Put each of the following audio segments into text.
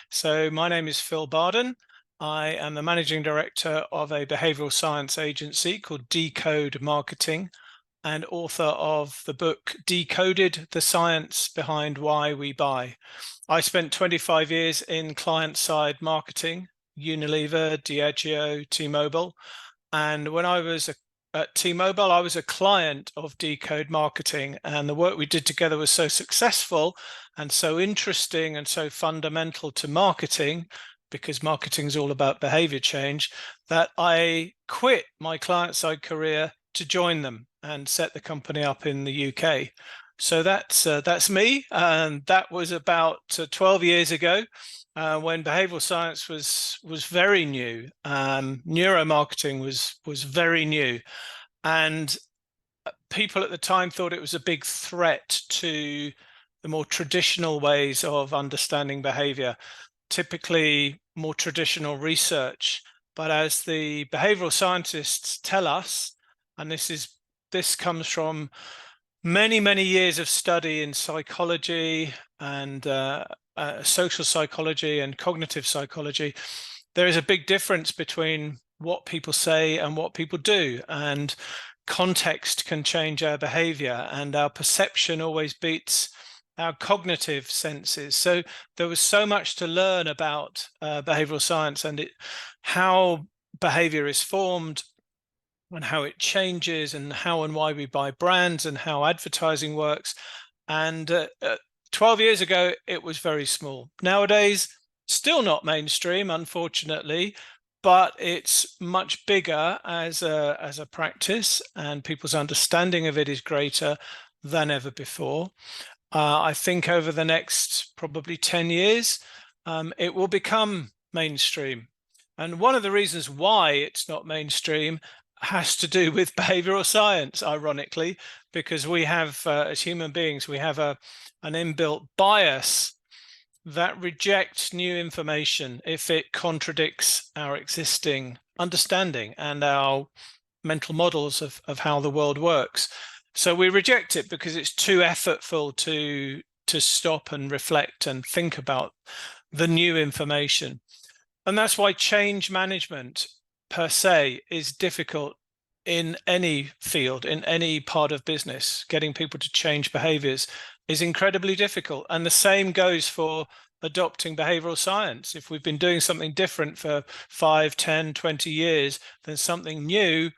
So my name is Phil Barden. I am the managing director of a behavioral science agency called Decoded Marketing and author of the book Decoded, the Science Behind Why We Buy. I spent 25 years in client-side marketing, Unilever, Diageo, T-Mobile. And when I was at T-Mobile, I was a client of Decode Marketing, and the work we did together was so successful and so interesting and so fundamental to marketing, because marketing is all about behavior change, that I quit my client-side career to join them and set the company up in the UK. So that's me, and that was about 12 years ago. When behavioral science was very new, neuromarketing was very new, and people at the time thought it was a big threat to the more traditional ways of understanding behavior, typically more traditional research. But as the behavioral scientists tell us, and this comes from many years of study in psychology and social psychology and cognitive psychology, there is a big difference between what people say and what people do, and context can change our behavior, and our perception always beats our cognitive senses. So there was so much to learn about behavioral science and how behavior is formed and how it changes and how and why we buy brands and how advertising works. And 12 years ago, it was very small. Nowadays, still not mainstream, unfortunately, but it's much bigger as a practice, and people's understanding of it is greater than ever before. I think over the next probably 10 years, it will become mainstream. And one of the reasons why it's not mainstream has to do with behavioral science, ironically, because we have, as human beings, we have an inbuilt bias that rejects new information if it contradicts our existing understanding and our mental models of how the world works. So we reject it because it's too effortful to stop and reflect and think about the new information. And that's why change management per se is difficult in any field, in any part of business. Getting people to change behaviors is incredibly difficult. And the same goes for adopting behavioral science. If we've been doing something different for 5, 10, 20 years, then something new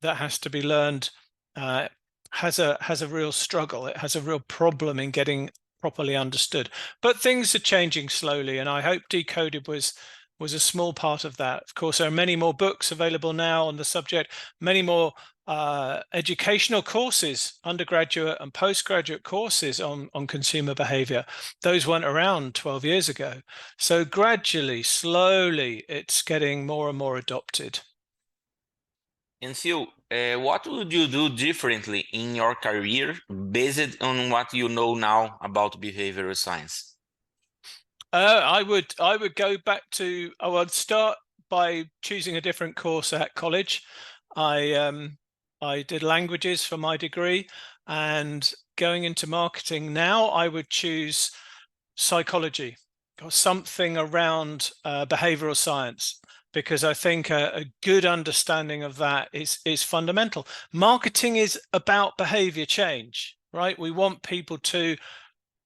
that has to be learned has a real struggle. It has a real problem in getting properly understood. But things are changing slowly, and I hope Decoded was a small part of that. Of course, there are many more books available now on the subject, many more educational courses, undergraduate and postgraduate courses on consumer behavior. Those weren't around 12 years ago. So gradually, slowly, it's getting more and more adopted. And Phil, what would you do differently in your career based on what you know now about behavioral science? I would go back to, I'd start by choosing a different course at college. I did languages for my degree, and going into marketing now, I would choose psychology or something around behavioral science, because I think a good understanding of that is fundamental. Marketing is about behavior change, right? We want people to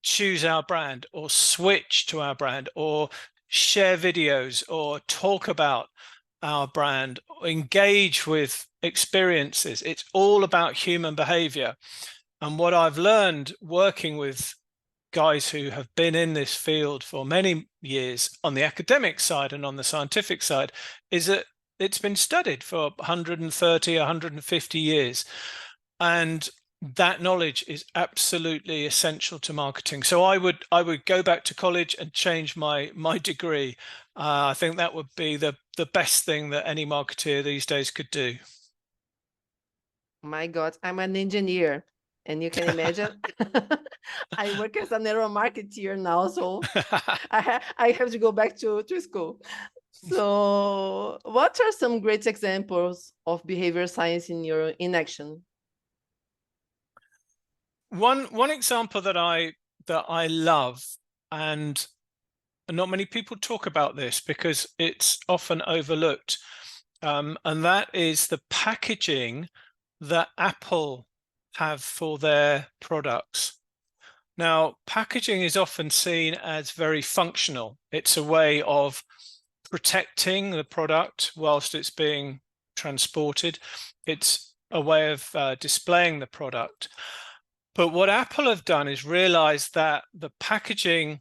choose our brand or switch to our brand or share videos or talk about our brand, engage with experiences. It's all about human behavior. And what I've learned working with guys who have been in this field for many years on the academic side and on the scientific side is that it's been studied for 130, 150 years. And that knowledge is absolutely essential to marketing. So I would go back to college and change my degree. I think that would be the best thing that any marketeer these days could do. My God, I'm an engineer, and you can imagine I work as a neuromarketeer now, so I have to go back to school. So what are some great examples of behavioral science in action? One example that I love, and not many people talk about this because it's often overlooked. And that is the packaging that Apple have for their products. Now, packaging is often seen as very functional. It's a way of protecting the product whilst it's being transported. It's a way of displaying the product. But what Apple have done is realize that the packaging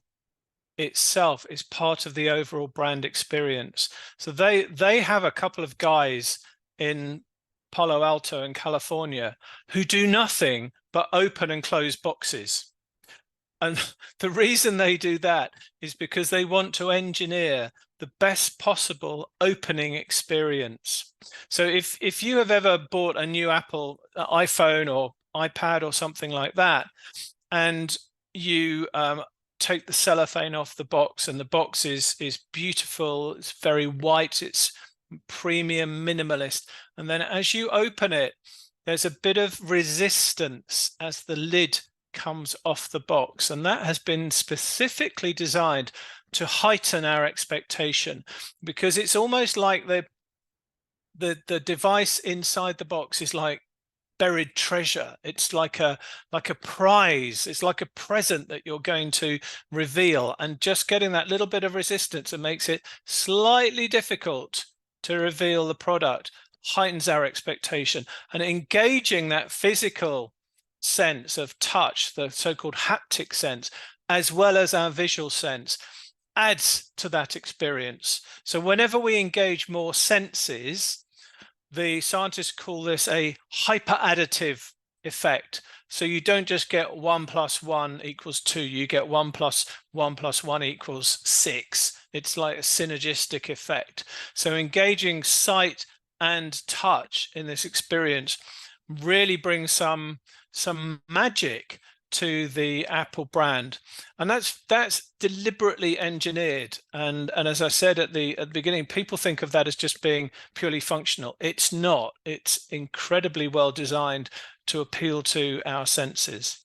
itself is part of the overall brand experience. So they have a couple of guys in Palo Alto in California who do nothing but open and close boxes. And the reason they do that is because they want to engineer the best possible opening experience. So if you have ever bought a new Apple iPhone or iPad or something like that, and you take the cellophane off the box, and the box is beautiful, it's very white, it's premium minimalist, and then as you open it, there's a bit of resistance as the lid comes off the box, and that has been specifically designed to heighten our expectation, because it's almost like the device inside the box is like buried treasure. It's like a prize. It's like a present that you're going to reveal, and just getting that little bit of resistance that makes it slightly difficult to reveal the product heightens our expectation. And engaging that physical sense of touch, the so-called haptic sense, as well as our visual sense, adds to that experience. So whenever we engage more senses, the scientists call this a hyper-additive effect. So you don't just get 1 + 1 = 2, you get 1 + 1 + 1 = 6. It's like a synergistic effect. So engaging sight and touch in this experience really brings some magic to the Apple brand, and that's deliberately engineered. And as I said at the beginning, people think of that as just being purely functional. It's not. It's incredibly well designed to appeal to our senses.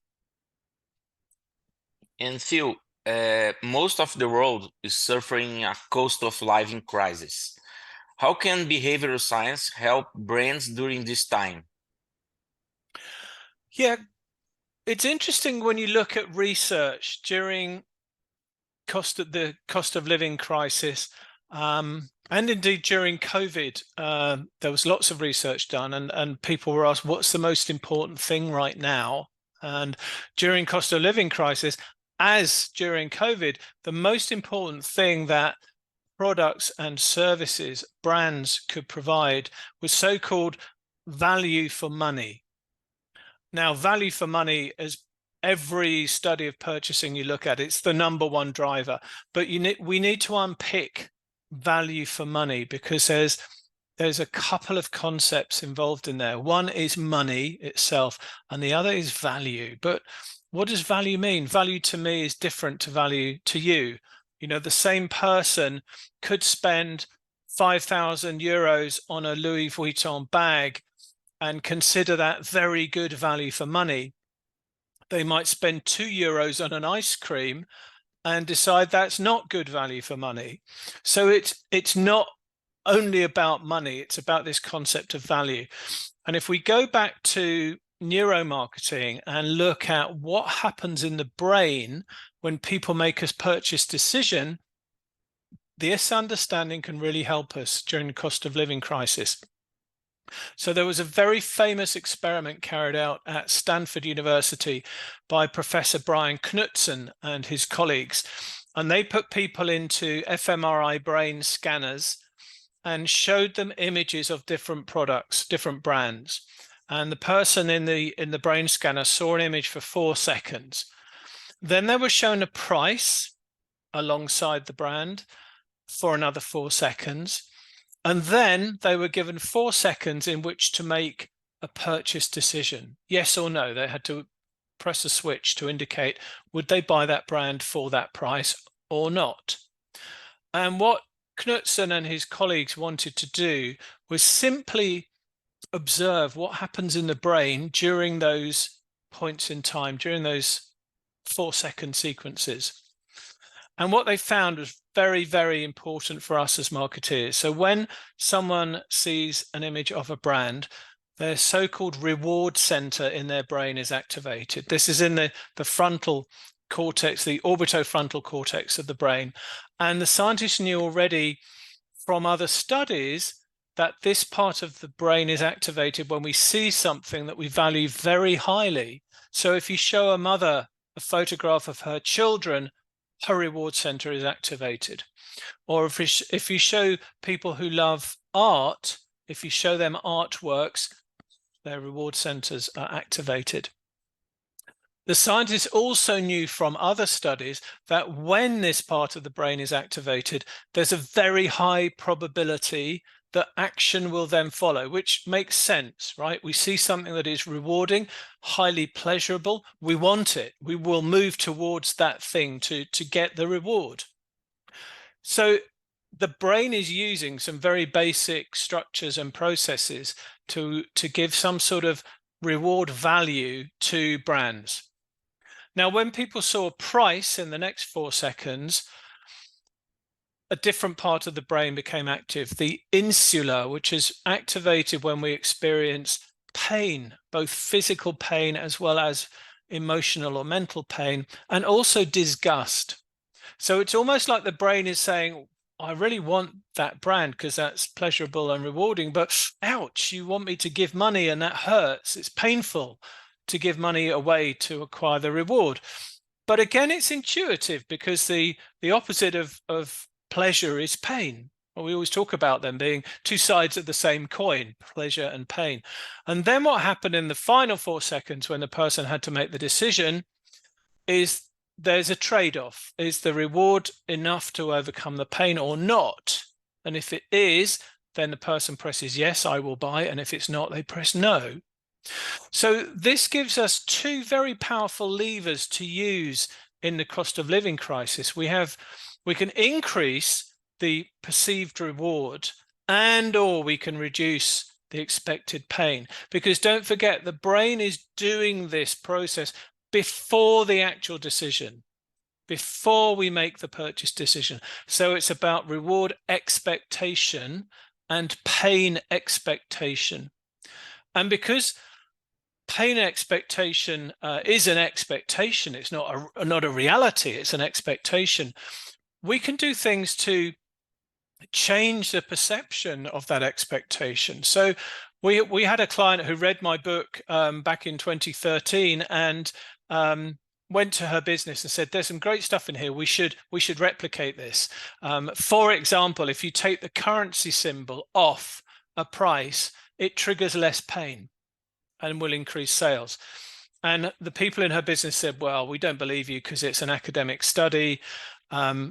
And Phil, most of the world is suffering a cost of living crisis. How can behavioral science help brands during this time? Yeah, it's interesting when you look at research during the cost of living crisis, and indeed during COVID, there was lots of research done, and people were asked, what's the most important thing right now? And during cost of living crisis, as during COVID, the most important thing that products and services, brands could provide was so-called value for money. Now, value for money, as every study of purchasing you look at, it's the #1 driver. But we need to unpick value for money, because there's a couple of concepts involved in there. One is money itself, and the other is value. But what does value mean? Value to me is different to value to you. You know, the same person could spend 5,000 euros on a Louis Vuitton bag and consider that very good value for money. They might spend 2 euros on an ice cream and decide that's not good value for money. So it's not only about money, it's about this concept of value. And if we go back to neuromarketing and look at what happens in the brain when people make a purchase decision, this understanding can really help us during the cost of living crisis. So there was a very famous experiment carried out at Stanford University by Professor Brian Knudsen and his colleagues. And they put people into fMRI brain scanners and showed them images of different products, different brands. And the person in the brain scanner saw an image for 4 seconds. Then they were shown a price alongside the brand for another 4 seconds. And then they were given 4 seconds in which to make a purchase decision, yes or no. They had to press a switch to indicate, would they buy that brand for that price or not? And what Knudsen and his colleagues wanted to do was simply observe what happens in the brain during those points in time, during those 4-second sequences. And what they found was very, very important for us as marketeers. So when someone sees an image of a brand, their so-called reward center in their brain is activated. This is in the frontal cortex, the orbitofrontal cortex of the brain. And the scientists knew already from other studies that this part of the brain is activated when we see something that we value very highly. So if you show a mother a photograph of her children, her reward center is activated. Or if you show people who love art, if you show them artworks, their reward centers are activated. The scientists also knew from other studies that when this part of the brain is activated, there's a very high probability that action will then follow, which makes sense, right? We see something that is rewarding, highly pleasurable, we want it. We will move towards that thing to get the reward. So the brain is using some very basic structures and processes to give some sort of reward value to brands. Now, when people saw a price in the next 4 seconds, a different part of the brain became active, the insula, which is activated when we experience pain, both physical pain as well as emotional or mental pain, and also disgust. So it's almost like the brain is saying, I really want that brand because that's pleasurable and rewarding, but ouch, you want me to give money and that hurts. It's painful to give money away to acquire the reward. But again, it's intuitive because the opposite of pleasure is pain. Well, we always talk about them being two sides of the same coin, pleasure and pain. And then what happened in the final 4 seconds when the person had to make the decision is there's a trade-off. Is the reward enough to overcome the pain or not? And if it is, then the person presses yes, I will buy. And if it's not, they press no. So this gives us two very powerful levers to use in the cost of living crisis. We can increase the perceived reward or we can reduce the expected pain, because don't forget, the brain is doing this process before the actual decision, before we make the purchase decision. So it's about reward expectation and pain expectation. And because pain expectation is an expectation, it's not a reality, it's an expectation, we can do things to change the perception of that expectation. So we had a client who read my book back in 2013 and went to her business and said, there's some great stuff in here, we should replicate this. For example, if you take the currency symbol off a price, it triggers less pain and will increase sales. And the people in her business said, well, we don't believe you because it's an academic study.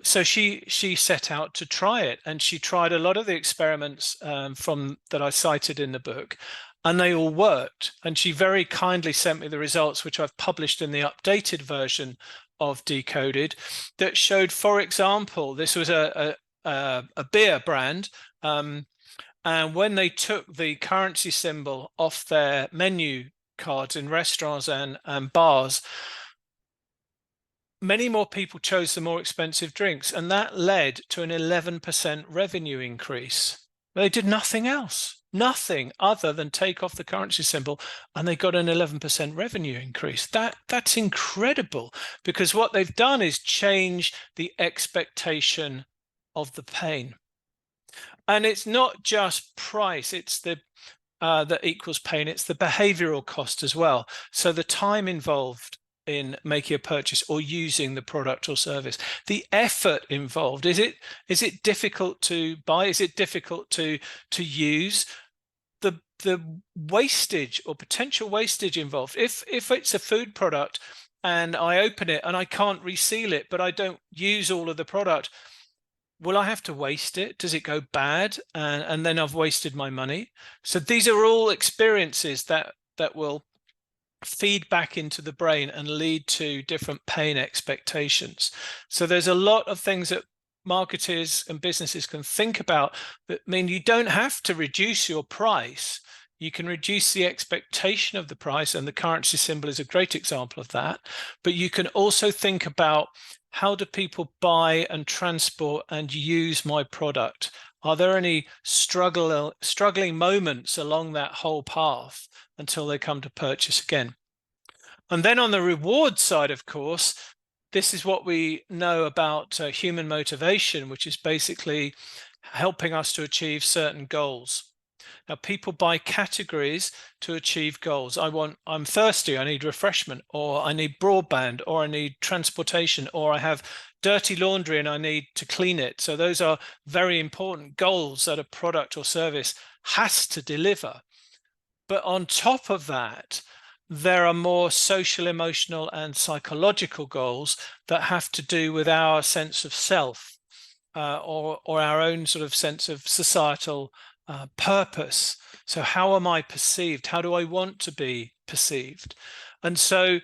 So she set out to try it, and she tried a lot of the experiments that I cited in the book, and they all worked. And she very kindly sent me the results, which I've published in the updated version of Decoded, that showed, for example, this was a beer brand, and when they took the currency symbol off their menu cards in restaurants and bars, many more people chose the more expensive drinks, and that led to an 11% revenue increase. They did nothing else, nothing other than take off the currency symbol, and they got an 11% revenue increase. That's incredible, because what they've done is change the expectation of the pain. And it's not just price, it's that equals pain, it's the behavioral cost as well. So the time involved in making a purchase or using the product or service, the effort involved, is it difficult to buy, is it difficult to use, the wastage or potential wastage involved. If it's a food product and I open it and I can't reseal it, but I don't use all of the product, will I have to waste it? Does it go bad? And then I've wasted my money. So these are all experiences that will feed back into the brain and lead to different pain expectations. So there's a lot of things that marketers and businesses can think about that mean you don't have to reduce your price. You can reduce the expectation of the price, and the currency symbol is a great example of that. But you can also think about, how do people buy and transport and use my product? Are there any struggling moments along that whole path until they come to purchase again? And then on the reward side, of course, this is what we know about human motivation, which is basically helping us to achieve certain goals. Now, people buy categories to achieve goals. I'm thirsty, I need refreshment, or I need broadband, or I need transportation, or I have dirty laundry and I need to clean it. So those are very important goals that a product or service has to deliver. But on top of that, there are more social, emotional, and psychological goals that have to do with our sense of self, or our own sort of sense of societal purpose. So how am I perceived? How do I want to be perceived? And so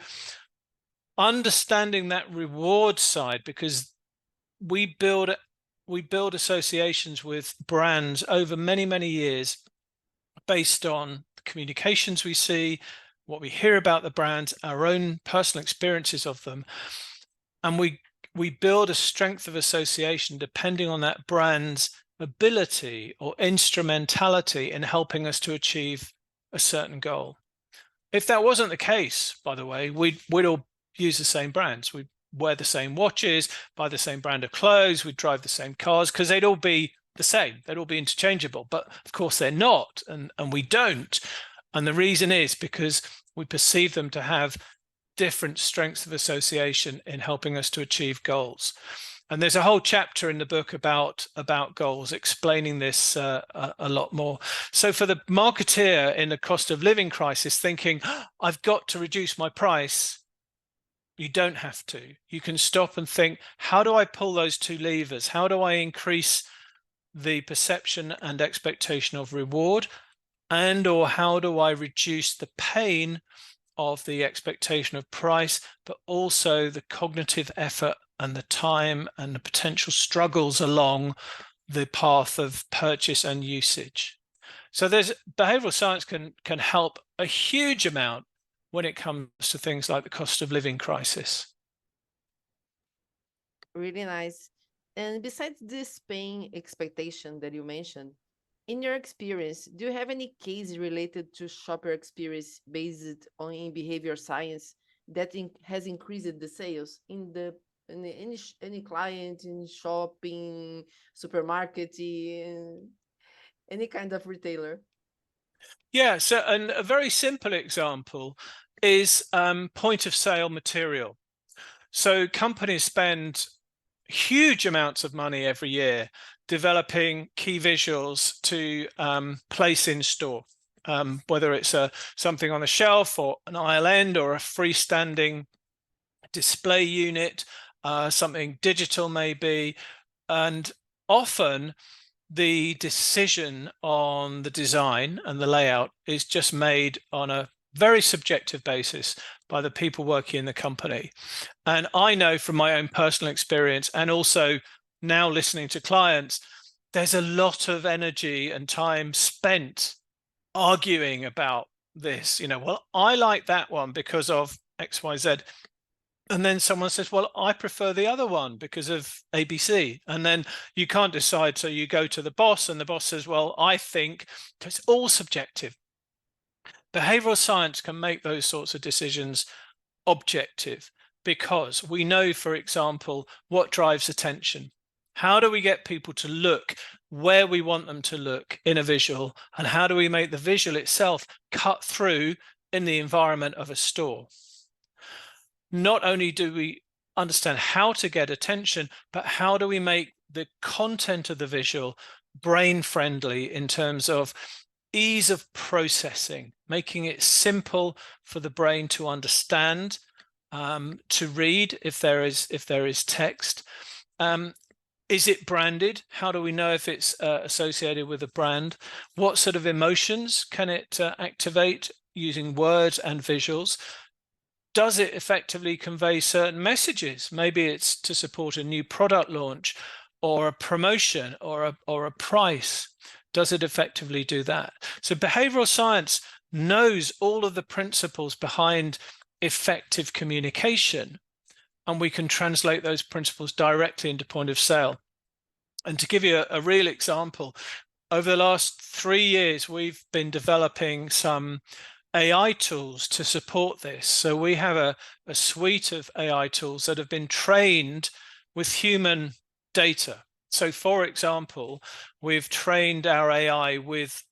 understanding that reward side, because we build associations with brands over many, many years based on the communications we see, what we hear about the brands, our own personal experiences of them. And we build a strength of association depending on that brand's ability or instrumentality in helping us to achieve a certain goal. If that wasn't the case, by the way, we'd all use the same brands. We'd wear the same watches, buy the same brand of clothes, we'd drive the same cars, because they'd all be the same. They'd all be interchangeable. But of course they're not, and we don't. And the reason is because we perceive them to have different strengths of association in helping us to achieve goals. And there's a whole chapter in the book about goals, explaining this a lot more. So for the marketeer in the cost of living crisis thinking, I've got to reduce my price, you don't have to. You can stop and think, how do I pull those two levers? How do I increase the perception and expectation of reward? And or how do I reduce the pain of the expectation of price, but also the cognitive effort and the time and the potential struggles along the path of purchase and usage. So there's behavioral science can help a huge amount when it comes to things like the cost of living crisis. Really nice. And besides this pain expectation that you mentioned, in your experience, do you have any case related to shopper experience based on in behavior science that has increased the sales in any client in shopping, supermarket, any kind of retailer? Yeah, so and a very simple example is point of sale material. So companies spend huge amounts of money every year developing key visuals to place in store, whether it's something on a shelf or an aisle end or a freestanding display unit, something digital maybe. And often the decision on the design and the layout is just made on a very subjective basis by the people working in the company. And I know from my own personal experience, and also now listening to clients, there's a lot of energy and time spent arguing about this. Well, I like that one because of XYZ. And then someone says, well, I prefer the other one because of ABC. And then you can't decide. So you go to the boss and the boss says, well, I think. It's all subjective. Behavioral science can make those sorts of decisions objective because we know, for example, what drives attention. How do we get people to look where we want them to look in a visual? And how do we make the visual itself cut through in the environment of a store? Not only do we understand how to get attention, but how do we make the content of the visual brain friendly in terms of ease of processing, making it simple for the brain to understand, to read if there is text. Is it branded? How do we know if it's associated with a brand? What sort of emotions can it activate using words and visuals? Does it effectively convey certain messages? Maybe it's to support a new product launch or a promotion or a price. Does it effectively do that? So behavioral science knows all of the principles behind effective communication, and we can translate those principles directly into point of sale. And to give you a real example, over the last 3 years, we've been developing some AI tools to support this. So we have a suite of AI tools that have been trained with human data. So for example, we've trained our AI with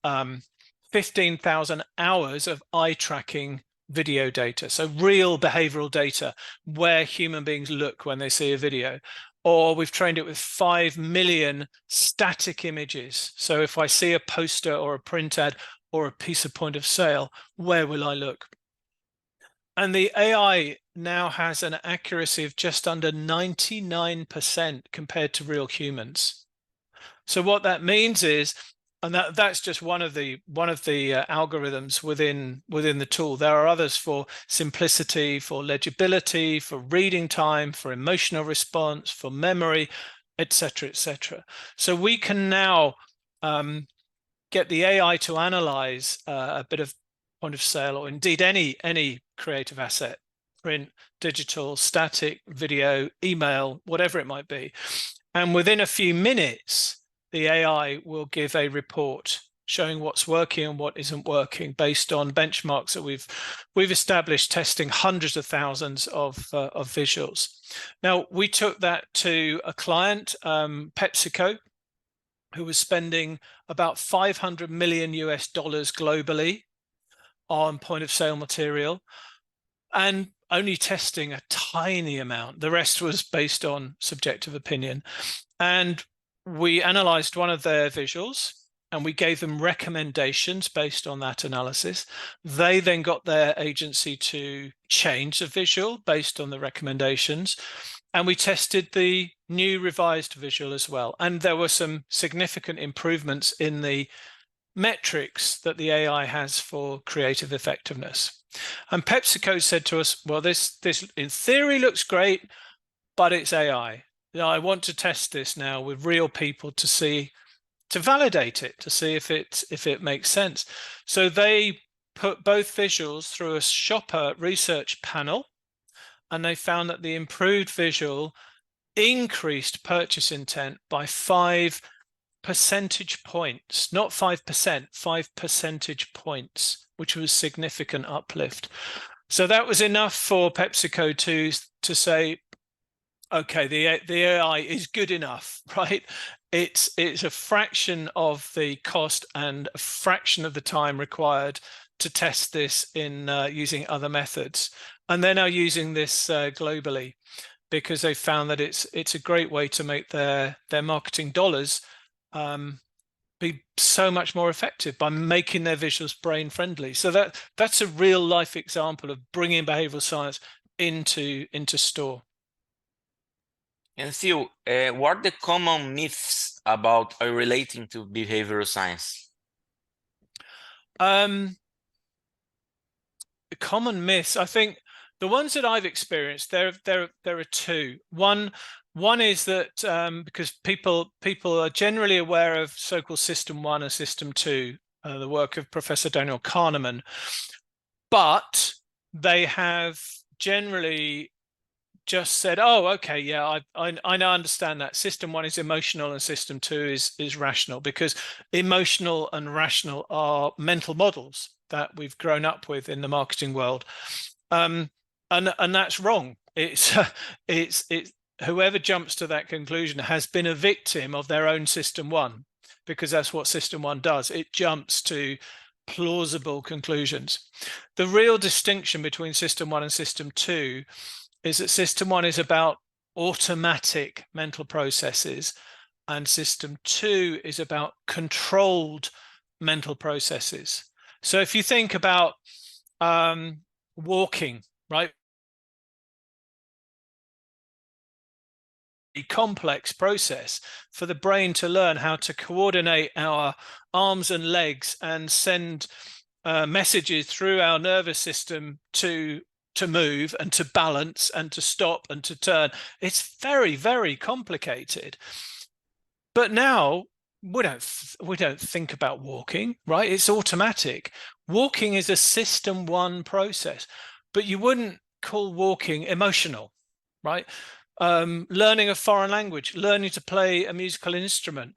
15,000 hours of eye tracking video data. So real behavioral data where human beings look when they see a video. Or we've trained it with 5 million static images. So if I see a poster or a print ad or a piece of point of sale, where will I look? And the AI now has an accuracy of just under 99% compared to real humans. So what that means is, and that's just one of the algorithms within the tool. There are others for simplicity, for legibility, for reading time, for emotional response, for memory, etc., etc. So we can now get the AI to analyze a bit of point of sale, or indeed any creative asset, print, digital, static, video, email, whatever it might be. And within a few minutes, the AI will give a report showing what's working and what isn't working based on benchmarks that we've established, testing hundreds of thousands of visuals. Now, we took that to a client, PepsiCo, who was spending about $500 million globally on point of sale material, and only testing a tiny amount. The rest was based on subjective opinion. And we analyzed one of their visuals and we gave them recommendations based on that analysis. They then got their agency to change the visual based on the recommendations. And we tested the new revised visual as well. And there were some significant improvements in the metrics that the AI has for creative effectiveness. And PepsiCo said to us, well, this in theory looks great, but it's AI. I want to test this now with real people to validate it, to see if it makes sense. So they put both visuals through a shopper research panel, and they found that the improved visual increased purchase intent by 5 percentage points, not 5%, 5 percentage points, which was significant uplift. So that was enough for PepsiCo to say, okay, the AI is good enough, right? It's a fraction of the cost and a fraction of the time required to test this in using other methods. And they're now using this globally because they found that it's a great way to make their marketing dollars be so much more effective by making their visuals brain friendly. So that's a real life example of bringing behavioral science into store. And Phil, what are the common myths about relating to behavioral science? The common myths, I think the ones that I've experienced, there are two. One is that because people are generally aware of so-called System 1 and System 2, the work of Professor Daniel Kahneman, but they have generally just said, oh, okay, yeah, I now understand that System 1 is emotional and System 2 is rational, because emotional and rational are mental models that we've grown up with in the marketing world, and that's wrong. It's whoever jumps to that conclusion has been a victim of their own System 1, because that's what System 1 does. It jumps to plausible conclusions. The real distinction between System 1 and System 2 is that System 1 is about automatic mental processes, and System 2 is about controlled mental processes. So if you think about walking, right? A complex process for the brain to learn how to coordinate our arms and legs and send messages through our nervous system to move and to balance and to stop and to turn. It's very, very complicated. But now we don't think about walking, right? It's automatic. Walking is a system one process, but you wouldn't call walking emotional, right? Learning a foreign language, learning to play a musical instrument,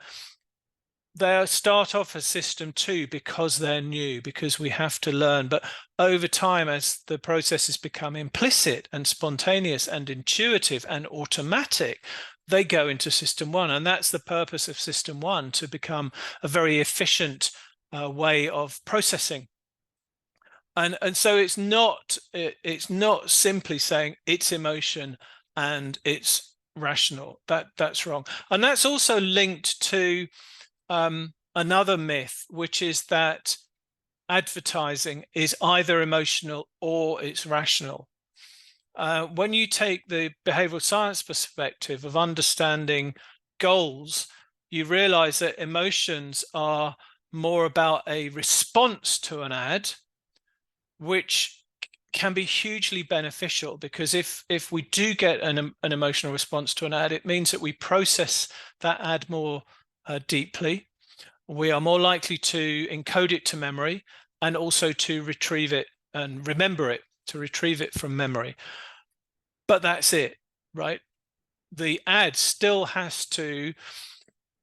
they start off as system two because they're new, because we have to learn. But over time, as the processes become implicit and spontaneous and intuitive and automatic, they go into system one. And that's the purpose of system one, to become a very efficient way of processing. And so it's not simply saying it's emotion and it's rational. That's wrong. And that's also linked to another myth, which is that advertising is either emotional or it's rational. When you take the behavioral science perspective of understanding goals, you realize that emotions are more about a response to an ad, which can be hugely beneficial, because if we do get an emotional response to an ad, it means that we process that ad more deeply. We are more likely to encode it to memory and also to retrieve it and remember it, to retrieve it from memory. But that's it, right? The ad still has to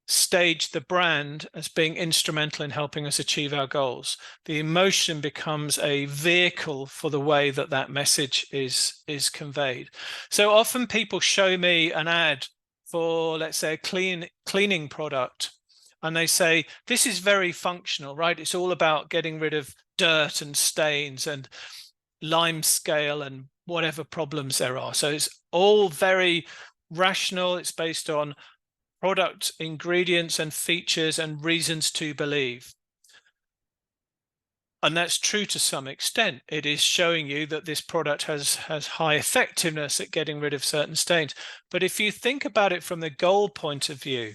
stage the brand as being instrumental in helping us achieve our goals. The emotion becomes a vehicle for the way that that message is conveyed. So often people show me an ad for, let's say, a cleaning product, and they say, this is very functional, right? It's all about getting rid of dirt and stains and lime scale and whatever problems there are. So it's all very rational. It's based on product ingredients and features and reasons to believe. And that's true to some extent. It is showing you that this product has high effectiveness at getting rid of certain stains. But if you think about it from the goal point of view,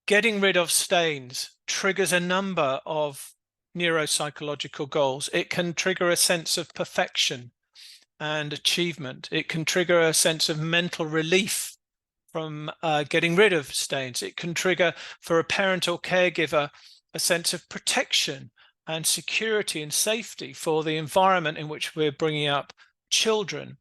getting rid of stains triggers a number of neuropsychological goals. It can trigger a sense of perfection and achievement. It can trigger a sense of mental relief from getting rid of stains. It can trigger, for a parent or caregiver, a sense of protection and security and safety for the environment in which we're bringing up children.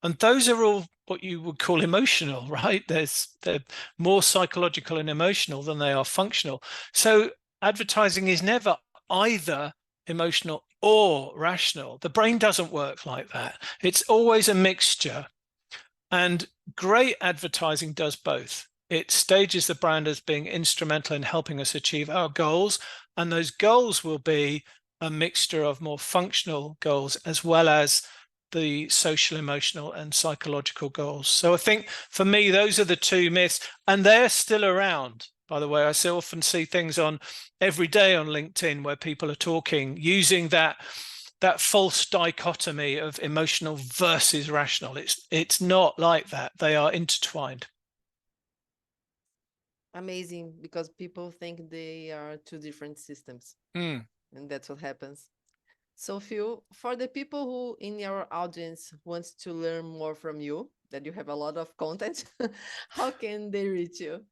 And those are all what you would call emotional, right? They're more psychological and emotional than they are functional. So advertising is never either emotional or rational. The brain doesn't work like that. It's always a mixture. And great advertising does both. It stages the brand as being instrumental in helping us achieve our goals. And those goals will be a mixture of more functional goals as well as the social, emotional, and psychological goals. So I think for me, those are the two myths, and they're still around. By the way, I still often see things on every day on LinkedIn where people are talking using that false dichotomy of emotional versus rational. It's not like that. They are intertwined. Amazing, because people think they are two different systems. Mm. And that's what happens. So Phil, for the people who in your audience wants to learn more from you, that you have a lot of content, how can they reach you?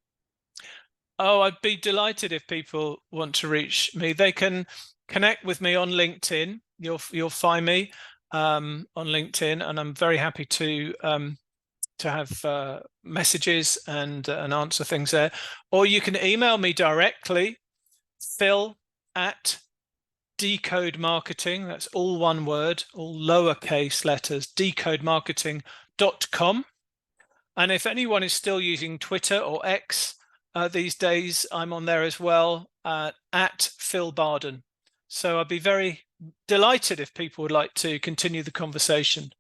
Oh, I'd be delighted if people want to reach me. They can connect with me on LinkedIn. You'll find me on LinkedIn, and I'm very happy to have messages and answer things there. Or you can email me directly, Phil@Decode Marketing. That's all one word, all lowercase letters, decodemarketing.com. And if anyone is still using Twitter or X these days, I'm on there as well, at Phil Barden. So I'd be very delighted if people would like to continue the conversation.